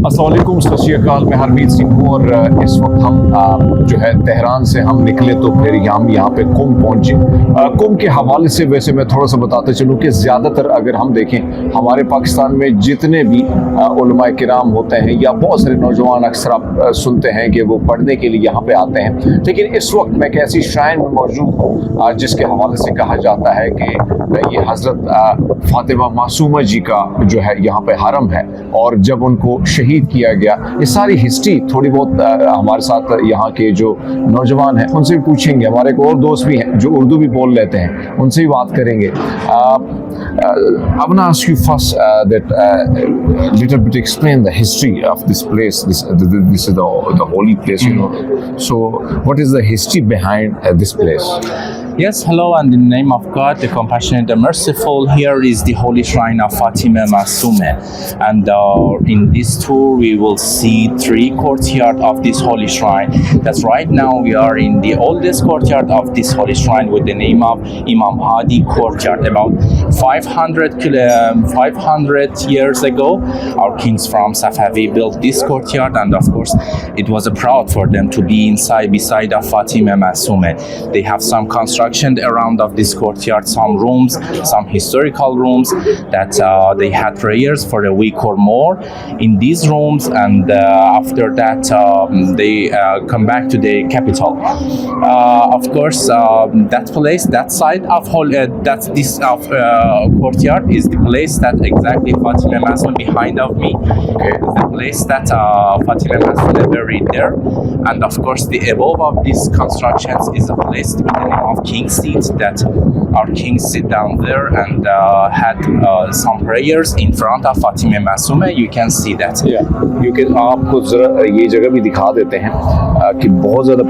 السلام علیکم، ست شری اکال، میں ہرمیت سنگھ ہوں اور اس وقت ہم جو ہے تہران سے ہم نکلے تو پھر یہاں پہ کمبھ پہنچے۔ کمبھ کے حوالے سے ویسے میں تھوڑا سا بتاتے چلوں کہ زیادہ تر اگر ہم دیکھیں ہمارے پاکستان میں جتنے بھی علماء کرام ہوتے ہیں یا بہت سارے نوجوان اکثر آپ سنتے ہیں کہ وہ پڑھنے کے لیے یہاں پہ آتے ہیں، لیکن اس وقت میں ایک ایسی شرائن میں موجود ہوں جس کے حوالے سے کہا جاتا ہے کہ یہ حضرت فاطمہ معصومہ جی کا جو ہے یہاں پہ حرم ہے، اور جب ان کو شہید کیا گیا، یہ ساری ہسٹری تھوڑی بہت ہمارے ساتھ یہاں کے جو نوجوان ہیں ان سے بھی پوچھیں گے۔ ہمارے ایک اور دوست بھی ہیں جو اردو بھی بول لیتے ہیں، ان سے بھی بات کریں گے۔ I want to ask you first that little bit explain the history of this place. This is the holy place, you know. So what is the history behind this place? Yes, hello, and in the name of God, the compassionate, the merciful, here is the holy shrine of Fatima Masumeh. And in this tour, we will see 3 courtyards of this holy shrine. That's right now, we are in the oldest courtyard of this holy shrine with the name of Imam Hadi courtyard. About 500 years ago, our kings from Safavi built this courtyard, and of course, it was a proud for them to be beside of Fatima Masumeh. They have some construction around of this courtyard, some rooms, some historical rooms that they had prayers for a week or more in these rooms, and after that they come back to the capital. Of course, that place, that side of this courtyard is the place that exactly Fatima Masumeh behind of me. Okay, is the place that Fatima Masumeh buried there, and of course the above of these constructions is a place with the name of King Seat, that our kings sit down there and had some prayers in front of Fatima Masumeh. You can see that. کیونکہ آپ کو ذرا یہ جگہ بھی دکھا دیتے ہیں کہ بہت زیادہ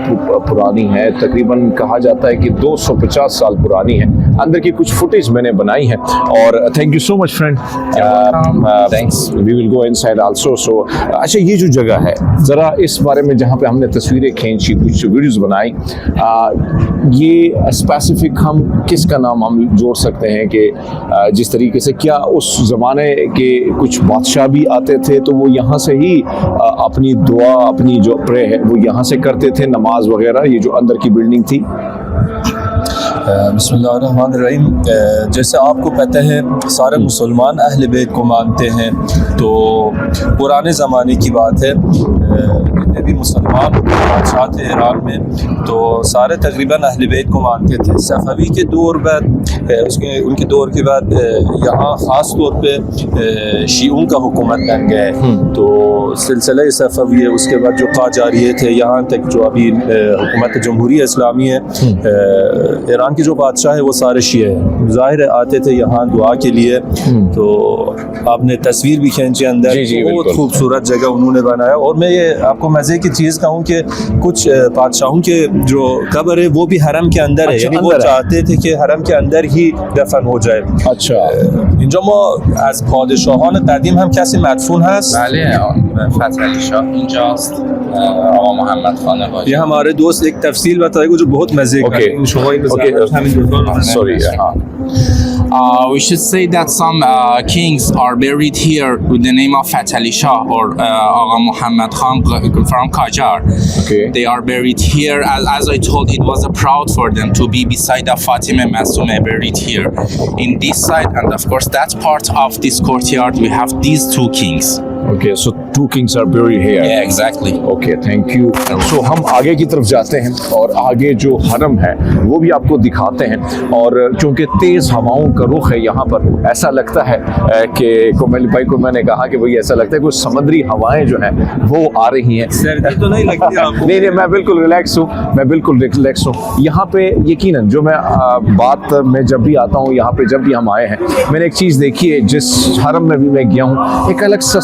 پرانی ہے، تقریباً کہا جاتا ہے کہ 250 سال پرانی ہے۔ اندر کی کچھ فوٹیج میں نے بنائی ہے، اور thank you so much friend, thanks, we will go in side also. So اچھا، یہ جو جگہ ہے ذرا اس بارے میں، جہاں پہ ہم نے تصویریں کھینچی، کچھ ویڈیوز بنائی، یہ اسپیسیفک ہم کس کا نام ہم جوڑ سکتے ہیں کہ جس طریقے سے کیا اس زمانے کے کچھ بادشاہ بھی آتے تھے تو وہ یہاں سے ہی اپنی دعا، اپنی جو پرے ہے وہ یہاں سے کرتے تھے، نماز وغیرہ، یہ جو اندر کی بلڈنگ تھی؟ بسم اللہ الرحمن الرحیم۔ جیسے آپ کو پتہ ہے سارے مسلمان اہل بیت کو مانتے ہیں، تو پرانے زمانے کی بات ہے، جتنے بھی مسلمان بادشاہ تھے ایران میں تو سارے تقریباً اہل بیت کو مانتے تھے۔ صفوی کے دور بعد ان کے دور کے بعد یہاں خاص طور پہ شیعوں کا حکومت بن گئے، تو سلسلہ صفوی ہے، اس کے بعد جو قاجاریہ تھے، یہاں تک جو ابھی حکومت جمہوریہ اسلامی ہے، ایران کے جو بادشاہ ہے وہ سارے شیعہ ہیں، ظاہر آتے تھے یہاں دعا کے لیے۔ تو آپ نے تصویر بھی کھینچی اندر، بہت خوبصورت جگہ انہوں نے بنایا۔ اور میں یہ آپ کو مزے کی چیز کہوں کہ کچھ بادشاہوں کے جو قبر ہے وہ بھی حرم کے اندر ہے، یعنی وہ چاہتے تھے کہ حرم کے اندر ہی دفن ہو جائے۔ اچھا، اینجا ما از پادشاهان قدیم هم کسی مدفون هست؟ بله، فتح علی شاه اینجاست، آقا محمد خان حاجی۔ یہ ہمارے دوست ایک تفصیل بتائے گا جو بہت مزے کا ہے، شما این sorry, we should say that some kings are buried here with the name of Fath Ali Shah or Agha Muhammad Khan from Qajar. Okay. They are buried here. As I told, it was a proud for them to be beside of Fatima Masumeh buried here in this side, and of course that part of this courtyard we have these 2 kings. Okay, so 2 kings are buried here. Yeah, exactly. Okay, thank you. So ہم آگے کی طرف جاتے ہیں اور آگے جو حرم ہے وہ بھی آپ کو دکھاتے ہیں، اور چونکہ تیز ہواؤں کا رخ ہے یہاں پر، ایسا لگتا ہے کہ کومل بھائی کو میں نے کہا کہ وہی ایسا لگتا ہے کہ سمندری ہوائیں جو ہیں وہ آ رہی ہیں۔ سردی تو نہیں لگتی آپ کو؟ نہیں، میں بالکل ریلیکس ہوں، میں بالکل ریلیکس ہوں یہاں پہ۔ یقیناً جو میں بات میں جب بھی آتا ہوں یہاں پہ، جب بھی ہم آئے ہیں، میں نے ایک چیز دیکھی ہے، جس حرم میں بھی میں گیا ہوں، ایک الگ سا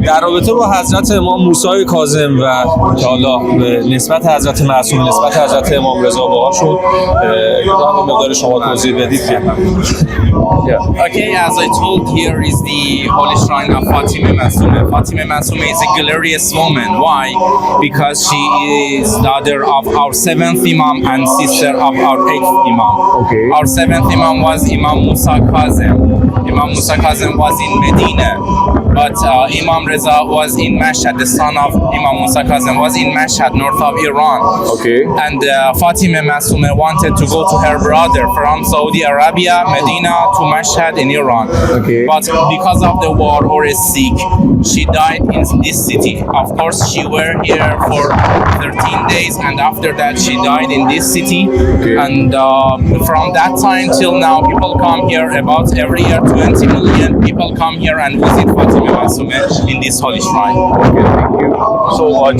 در رابطه با حضرت امام موسی کاظم و حالا نسبت حضرت معصوم، نسبت حضرت امام رضا باهاشون هم مقدار شما توضیح بدید. Okay, as I told, here is the holy shrine of Fatima Masuma. Fatima Masuma is a glorious woman. Why? Because she is daughter of our 7th Imam and sister of our 8th Imam. Okay. Our 7th Imam was Imam Musa Kazim. Imam Musa Kazim was in Medina, but Imam Reza was in Mashhad. The son of Imam Musa Kazim was in Mashhad, north of Iran. Okay. And Fatima Masuma wanted to go to her brother from Saudi Arabia, Medina, to Mashhad in Iran. Okay. But because of the war or is sick, she died in this city. Of course, she were here for 13 days, and after that, she died in this city. Okay. And from that time till now, people come here about every year. 20 million people come here and visit Fatima Masuma in this holy shrine. Okay, thank you. So,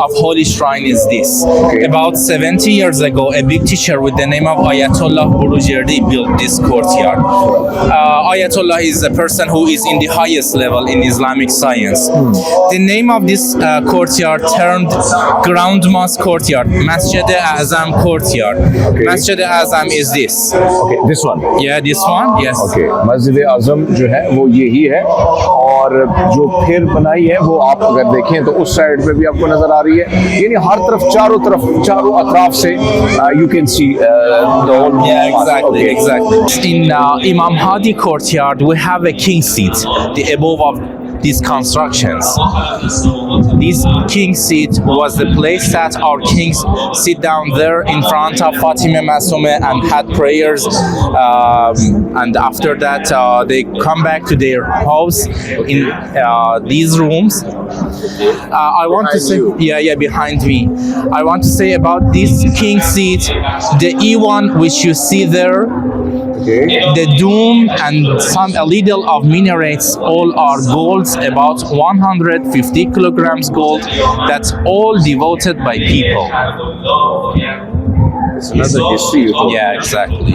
of Holy Shrine is this. Okay. About 70 years ago, a big teacher with the name of Ayatollah Burujerdi built this courtyard. Ayatollah is a person who is in the highest level in Islamic science. The name of this courtyard termed Ground Mosque Courtyard, Masjid-e-Azam Courtyard. Okay. Masjid-e-Azam is this. Okay, this one. Yeah, this one? Yes. Okay, مسجد اعظم جو ہے وہ یہی ہے اور جو پھر بنائی ہے وہ آپ اگر دیکھیں تو اس سائڈ پہ بھی آپ کو نظر آ رہی ہے یعنی ہر طرف چاروں اطراف سے you can see the whole Yeah, exactly, Okay. exactly. In Imam Hadi Courtyard, we have a king seat, the above of these constructions. This king seat was the place that our kings sit down there in front of Fatima Masumeh and had prayers. And after that, they come back to their house in these rooms. I want to say, yeah, behind me. I want to say about this king seat, the E1 which you see there, Okay. the dome and some a little of minarets, all are golds, about 150 kilograms gold. That's all devoted by people. It's another history you told. Yeah, exactly.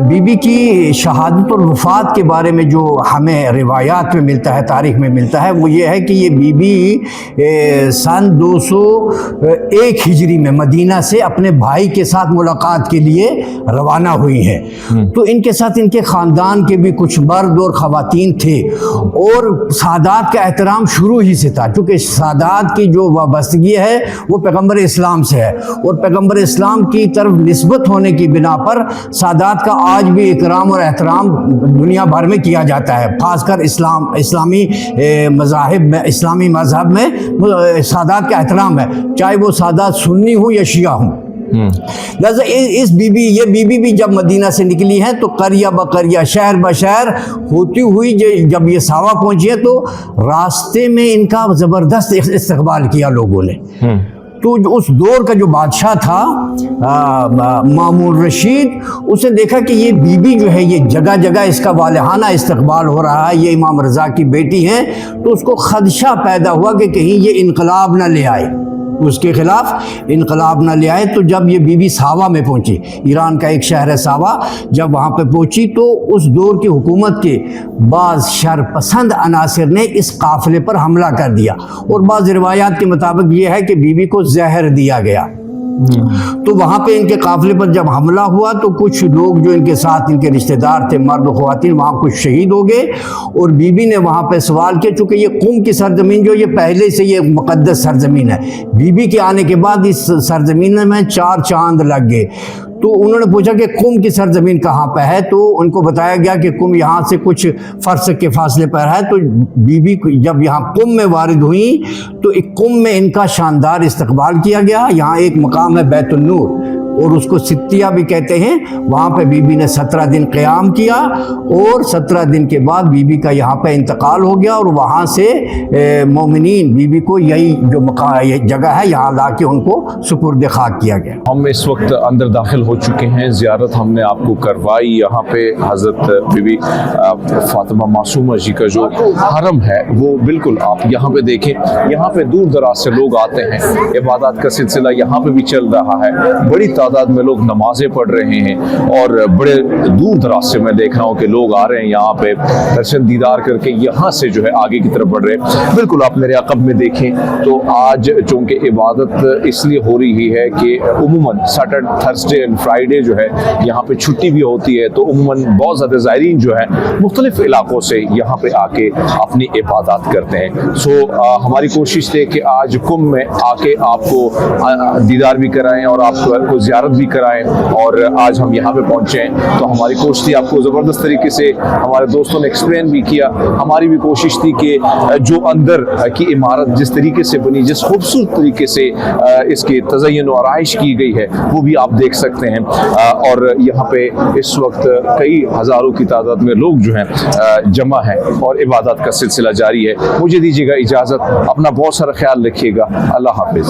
بی بی کی شہادت اور وفات کے بارے میں جو ہمیں روایات میں ملتا ہے، تاریخ میں ملتا ہے، وہ یہ ہے کہ یہ بی بی سن 201 ہجری میں مدینہ سے اپنے بھائی کے ساتھ ملاقات کے لیے روانہ ہوئی ہیں۔ تو ان کے ساتھ ان کے خاندان کے بھی کچھ مرد اور خواتین تھے، اور سادات کا احترام شروع ہی سے تھا، چونکہ سادات کی جو وابستگی ہے وہ پیغمبر اسلام سے ہے، اور پیغمبر اسلام کی طرف نسبت ہونے کی بنا پر سادات کا آج بھی اکرام اور احترام دنیا بھر میں کیا جاتا ہے، خاص کر اسلامی مذہب میں سادات کا احترام ہے، چاہے وہ سادات سنی ہوں یا شیعہ ہوں۔ لہذا یہ بی بی بھی جب مدینہ سے نکلی ہیں تو قریہ بقریہ، شہر بشہر ہوتی ہوئی جب یہ ساوا پہنچی ہے تو راستے میں ان کا زبردست استقبال کیا لوگوں نے۔ تو اس دور کا جو بادشاہ تھا مامون رشید، اس نے دیکھا کہ یہ بی بی جو ہے یہ جگہ جگہ اس کا والہانہ استقبال ہو رہا ہے، یہ امام رضا کی بیٹی ہیں، تو اس کو خدشہ پیدا ہوا کہ کہیں یہ انقلاب نہ لے آئے، اس کے خلاف انقلاب نہ لے آئے۔ تو جب یہ بی بی ساوا میں پہنچی، ایران کا ایک شہر ہے ساوا، جب وہاں پہ پہنچی تو اس دور کی حکومت کے بعض شر پسند عناصر نے اس قافلے پر حملہ کر دیا، اور بعض روایات کے مطابق یہ ہے کہ بی بی کو زہر دیا گیا۔ تو وہاں پہ ان کے قافلے پر جب حملہ ہوا تو کچھ لوگ جو ان کے ساتھ ان کے رشتہ دار تھے، مرد و خواتین، وہاں کچھ شہید ہو گئے، اور بی بی نے وہاں پہ سوال کیا، چونکہ یہ قم کی سرزمین جو یہ پہلے سے یہ مقدس سرزمین ہے، بی بی کے آنے کے بعد اس سرزمین میں 4 چاند لگ گئے۔ تو انہوں نے پوچھا کہ قم کی سرزمین کہاں پہ ہے، تو ان کو بتایا گیا کہ قم یہاں سے کچھ فرسخ کے فاصلے پر ہے۔ تو بی بی جب یہاں قم میں وارد ہوئیں تو ایک قم میں ان کا شاندار استقبال کیا گیا۔ یہاں ایک مقام ہے بیت النور، اور اس کو ستیہ بھی کہتے ہیں، وہاں پہ بی بی نے 17 دن قیام کیا، اور 17 دن کے بعد بی بی کا یہاں پہ انتقال ہو گیا، اور وہاں سے مومنین بی بی کو یہی جو یہ جگہ ہے یہاں لا کے ان کو سپرد خاک کیا گیا۔ ہم اس وقت اندر داخل ہو چکے ہیں، زیارت ہم نے آپ کو کروائی۔ یہاں پہ حضرت بی بی فاطمہ معصومہ جی کا جو حرم ہے وہ بالکل آپ یہاں پہ دیکھیں، یہاں پہ دور دراز سے لوگ آتے ہیں، عبادات کا سلسلہ یہاں پہ بھی چل رہا ہے، بڑی تعداد میں لوگ نمازیں پڑھ رہے ہیں، اور بڑے دور دراز سے میں دیکھ رہا ہوں کہ لوگ آ رہے ہیں یہاں پہ درشن دیدار کر کے یہاں سے جو ہے آگے کی طرف بڑھ رہے ہیں۔ بالکل آپ میرے عقب میں دیکھیں تو آج چونکہ عبادت اس لیے ہو رہی ہے کہ عموماً سیٹرڈے، تھرسڈے اینڈ فرائیڈے جو ہے یہاں پہ چھٹی بھی ہوتی ہے، تو عموماً بہت زیادہ زائرین جو ہے مختلف علاقوں سے یہاں پہ آ کے اپنی عبادات کرتے ہیں۔ سو ہماری کوشش تھی کہ آج قم میں آ کے آپ کو دیدار بھی کرائیں اور آپ کو زیارت بھی کرائیں، اور آج ہم یہاں پہ پہنچے ہیں تو ہماری کوشش تھی آپ کو زبردست طریقے سے ہمارے دوستوں نے ایکسپلین بھی کیا، ہماری بھی کوشش تھی کہ جو اندر کی عمارت جس طریقے سے بنی، جس خوبصورت طریقے سے اس کی تزئین و آرائش کی گئی ہے وہ بھی آپ دیکھ سکتے ہیں، اور یہاں پہ اس وقت کئی ہزاروں کی تعداد میں لوگ جو ہیں جمع ہیں اور عبادات کا سلسلہ جاری ہے۔ مجھے دیجیے گا اجازت، اپنا بہت سارا خیال رکھیے گا، اللہ حافظ۔